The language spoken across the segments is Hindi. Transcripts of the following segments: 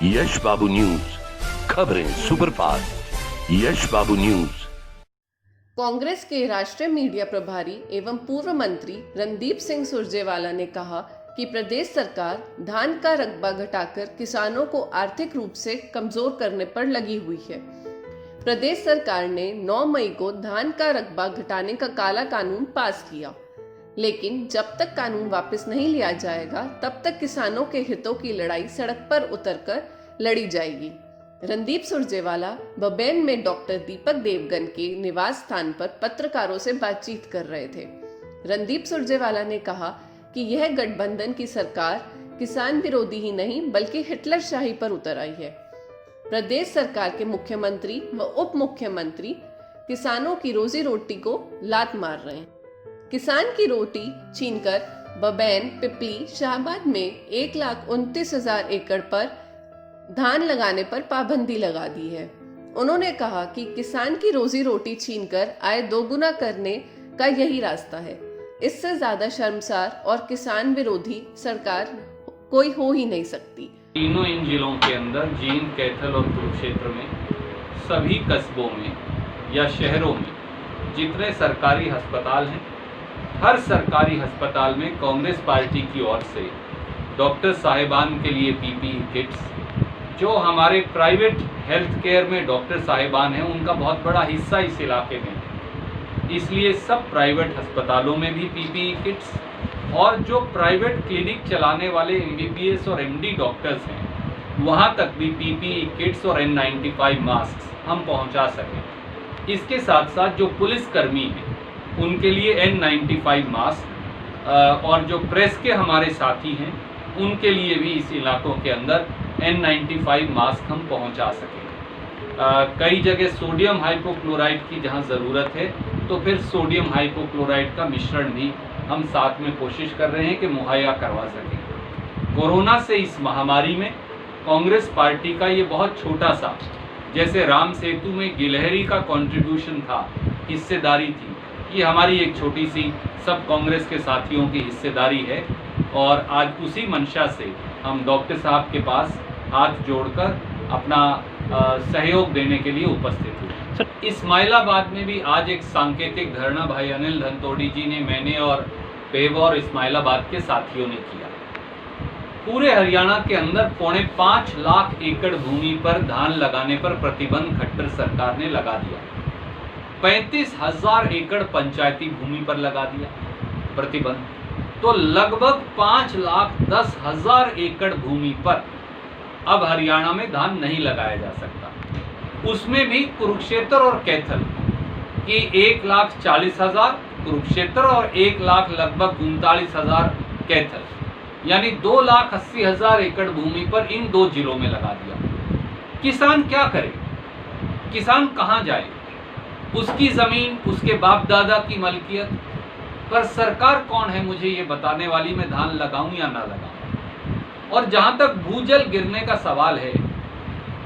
यश बाबू न्यूज, खबरें सुपरफास्ट। यश बाबू न्यूज। कांग्रेस के राष्ट्रीय मीडिया प्रभारी एवं पूर्व मंत्री रणदीप सिंह सुरजेवाला ने कहा कि प्रदेश सरकार धान का रकबा घटाकर किसानों को आर्थिक रूप से कमजोर करने पर लगी हुई है। प्रदेश सरकार ने 9 मई को धान का रकबा घटाने का काला कानून पास किया, लेकिन जब तक कानून वापस नहीं लिया जाएगा तब तक किसानों के हितों की लड़ाई सड़क पर उतरकर लड़ी जाएगी। रणदीप सुरजेवाला बबेन में डॉक्टर दीपक देवगन के निवास स्थान पर पत्रकारों से बातचीत कर रहे थे। रणदीप सुरजेवाला ने कहा कि यह गठबंधन की सरकार किसान विरोधी ही नहीं बल्कि हिटलर शाही पर उतर आई है। प्रदेश सरकार के मुख्यमंत्री व उप मुख्यमंत्री किसानों की रोजी रोटी को लात मार रहे हैं। किसान की रोटी छीनकर बबैन, पिपली, शाहबाद में 1,29,000 एकड़ पर धान लगाने पर पाबंदी लगा दी है। उन्होंने कहा कि किसान की रोजी रोटी छीनकर आय दोगुना करने का यही रास्ता है। इससे ज्यादा शर्मसार और किसान विरोधी सरकार कोई हो ही नहीं सकती। तीनों इन जिलों के अंदर जींद, कैथल और कुरुक्षेत्र में सभी कस्बों में या शहरों में जितने सरकारी अस्पताल हैं, हर सरकारी अस्पताल में कांग्रेस पार्टी की ओर से डॉक्टर साहिबान के लिए पीपीई किट्स, जो हमारे प्राइवेट हेल्थ केयर में डॉक्टर साहिबान हैं उनका बहुत बड़ा हिस्सा इस इलाके में है, इसलिए सब प्राइवेट अस्पतालों में भी पीपीई किट्स और जो प्राइवेट क्लिनिक चलाने वाले एमबीबीएस और एमडी डॉक्टर्स हैं वहाँ तक भी पीपीई किट्स और N95 मास्क हम पहुँचा सकें। इसके साथ साथ जो पुलिसकर्मी हैं उनके लिए N95 मास्क और जो प्रेस के हमारे साथी हैं उनके लिए भी इस इलाकों के अंदर N95 मास्क हम पहुंचा सकें। कई जगह सोडियम हाइपोक्लोराइड की जहां ज़रूरत है तो फिर सोडियम हाइपोक्लोराइड का मिश्रण भी हम साथ में कोशिश कर रहे हैं कि मुहैया करवा सकें। कोरोना से इस महामारी में कांग्रेस पार्टी का ये बहुत छोटा सा, जैसे राम सेतु में गिलहरी का कंट्रीब्यूशन था, हिस्सेदारी थी, ये हमारी एक छोटी सी सब कांग्रेस के साथियों की हिस्सेदारी है। और आज उसी मंशा से हम डॉक्टर साहब के पास हाथ जोड़कर अपना सहयोग देने के लिए उपस्थित हुए। इस्माइलाबाद में भी आज एक सांकेतिक धरना भाई अनिल धनतोड़ी जी ने, मैंने और पेव और इस्माइलाबाद के साथियों ने किया। पूरे हरियाणा के अंदर 5.25 लाख एकड़ भूमि पर धान लगाने पर प्रतिबंध खट्टर सरकार ने लगा दिया। 35,000 एकड़ पंचायती भूमि पर लगा दिया प्रतिबंध, तो लगभग 5,10,000 एकड़ भूमि पर अब हरियाणा में धान नहीं लगाया जा सकता। उसमें भी कुरुक्षेत्र और कैथल की 1,40,000 कुरुक्षेत्र और 1,00,000 लगभग 39,000 कैथल, यानी 2,80,000 एकड़ भूमि पर इन दो जिलों में लगा दिया। किसान क्या करे? किसान कहाँ जाए? उसकी जमीन उसके बाप दादा की मलकियत पर सरकार कौन है मुझे ये बताने वाली, मैं धान लगाऊं या ना लगाऊं। और जहां तक भूजल गिरने का सवाल है,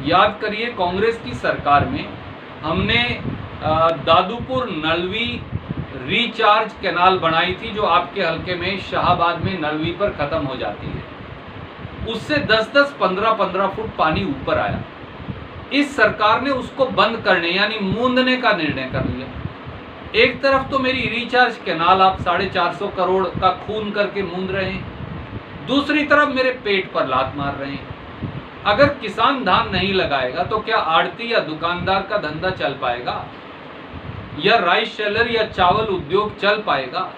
याद करिए कांग्रेस की सरकार में हमने दादूपुर नलवी रिचार्ज कैनाल बनाई थी, जो आपके हलके में शाहबाद में नलवी पर खत्म हो जाती है। उससे 10-10, 15-15 फुट पानी ऊपर आया। इस सरकार ने उसको बंद करने यानी मूंदने का निर्णय कर लिया। एक तरफ तो मेरी रिचार्ज कैनाल आप 450 करोड़ का खून करके मूंद रहे हैं, दूसरी तरफ मेरे पेट पर लात मार रहे हैं। अगर किसान धान नहीं लगाएगा तो क्या आड़ती या दुकानदार का धंधा चल पाएगा, या राइस शेलर या चावल उद्योग चल पाएगा?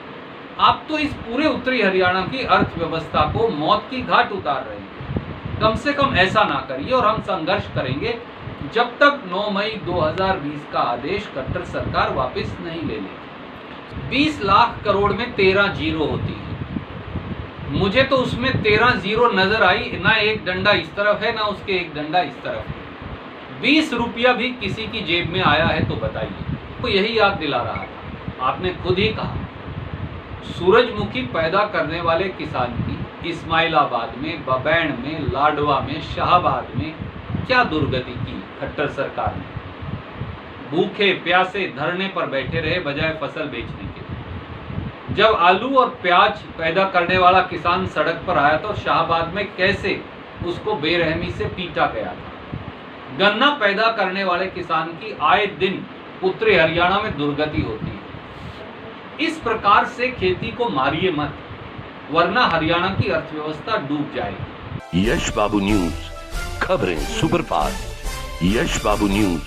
आप तो इस पूरे उत्तरी हरियाणा की अर्थव्यवस्था को मौत की घाट उतार रहे हैं। कम से कम ऐसा ना करिए और हम संघर्ष करेंगे जब तक 9 मई 2020 का आदेश कट्टर सरकार वापस नहीं ले लेगी। 20 लाख करोड़ में 13 जीरो होती है। मुझे तो उसमें 13 जीरो नजर आई, ना एक डंडा इस तरफ है ना उसके एक डंडा इस तरफ है। 20 रुपया भी किसी की जेब में आया है तो बताइए। तो यही याद दिला रहा था। आपने खुद ही कहा सूरजमुखी पैदा करने वाले किसान की इस्माइलाबाद में, बबैन में, लाडवा में, शाहबाद में क्या दुर्गति की खट्टर सरकार ने। भूखे प्यासे धरने पर बैठे रहे बजाय फसल बेचने के। जब आलू और प्याज पैदा करने वाला किसान सड़क पर आया तो शाहबाद में कैसे उसको बेरहमी से पीटा गया था। गन्ना पैदा करने वाले किसान की आए दिन उत्तरी हरियाणा में दुर्गति होती है। इस प्रकार से खेती को मारिए मत, वरना हरियाणा की अर्थव्यवस्था डूब जाएगी। यश बाबू न्यूज, खबरें सुपरफास्ट। यश बाबू न्यूज।